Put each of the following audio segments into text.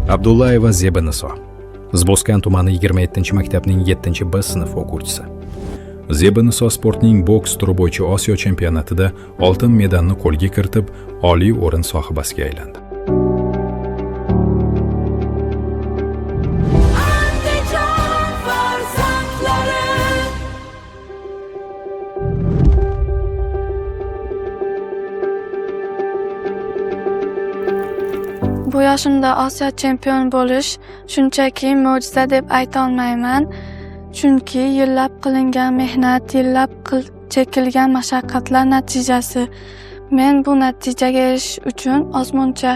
Abdullayeva Zeba Niso. Izboskan tumani 27-maktabning 7-B sinf o'quvchisi. Zeba Niso sportning boks turi bo'yicha Osiyo chempionatida oltin medalni qo'lga kiritib, oliy o'rin sohibasiga aylandi. Bu yoshimda Osiyo chempion bo'lish shunchaki mo'jiza deb ayta olmayman. Chunki yillab qilingan mehnat, yillab chekilgan mashaqqatlar natijasi. Men bu natijaga erishish uchun ozmuncha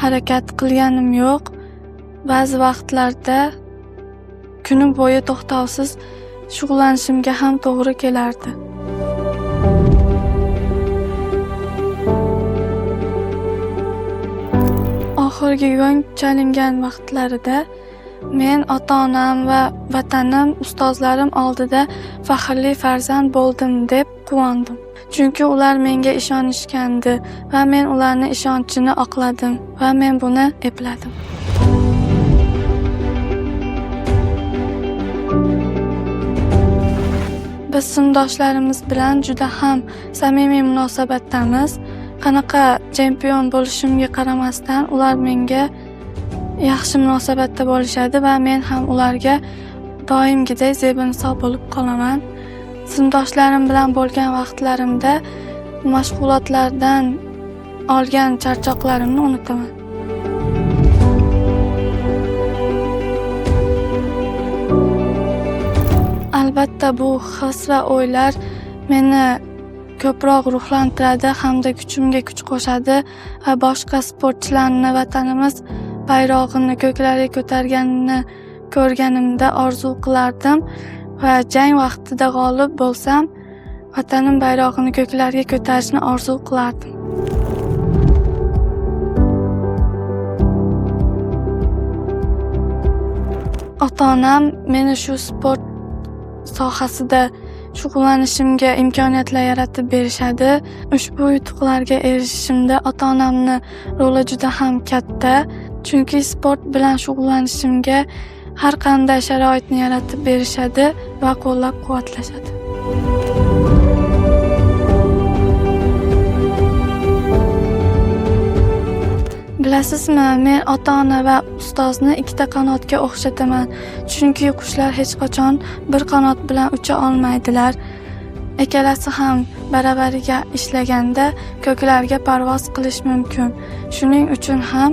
harakat qilganim yo'q. Ba'zi vaqtlarda kuni bo'yi to'xtovsiz shug'ullanishimga ham to'g'ri kelardi. Oxirgi yo'ng chalingan vaqtlarida men ota-onam va vatanim, ustozlarim oldida faxrli farzand bo'ldim deb quvondim. Chunki ular menga ishonishgandi va men ularning ishonchini oqladim va men buni epladim. Biz sinfdoshlarimiz bilan juda ham samimiy munosabatdamiz. Qanaqa chempion bo'lishimga qaramasdan ular menga yaxshi munosabatda bo'lishadi va men ham ularga doimgidek Zeba Niso bo'lib qolaman. Sinfdoshlarim bilan bo'lgan vaqtlarimda mashg'ulotlardan olgan charchoqlarimni unutaman. Albatta bu his va o'ylar meni ko'proq ruhlantiradi hamda kuchimga kuch qo'shadi va boshqa sportchilarni vatanimiz bayrog'ini ko'klarga ko'targanini ko'rganimda orzu qilardim va jang vaqtida g'olib bo'lsam vatanim bayrog'ini ko'klarga ko'tarishni orzu qilardim. Ota-onam meni shu sport sohasida shug'ullanishimga imkoniyatlar yaratib berishadi. Ushbu yutuqlarga erishishimda ota-onamning roli juda ham katta. Chunki sport bilan shug'ullanishimga har qanday sharoitni yaratib berishadi va qo'llab-quvvatlashadi. Bilasizmi, men ota-ona va ustozni ikkita qanotga o'xshataman. Chunki qushlar hech qachon bir qanot bilan ucha olmaydilar. Ikkalasi ham baravariga ishlaganda ko'klarga parvoz qilish mumkin. Shuning uchun ham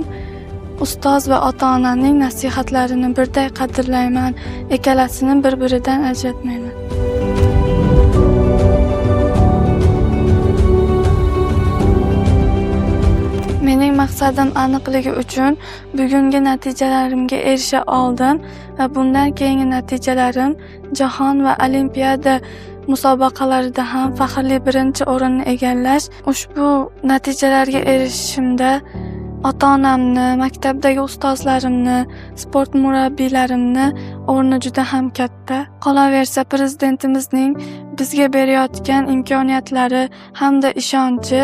ustoz va ota-onaning nasihatlarini birday qadrlayman. Ikkalasini bir-biridan ajratmayman. Mening maqsadim aniqligi uchun bugungi natijalarimga erisha oldim va bundan keyingi natijalarim jahon va olimpiada musobaqalarida ham faxrli birinchi o'rinni egallash. Ushbu natijalarga erishishimda ota-onamni, maktabdagi ustozlarimni, sport murabbiylarimni o'rni juda ham katta. Qolaversa prezidentimizning bizga berayotgan imkoniyatlari hamda ishonchi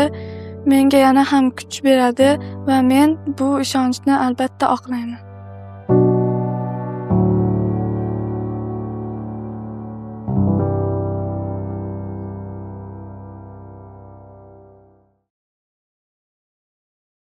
menga yana ham kuch beradi va men bu ishonchni albatta oqlayman.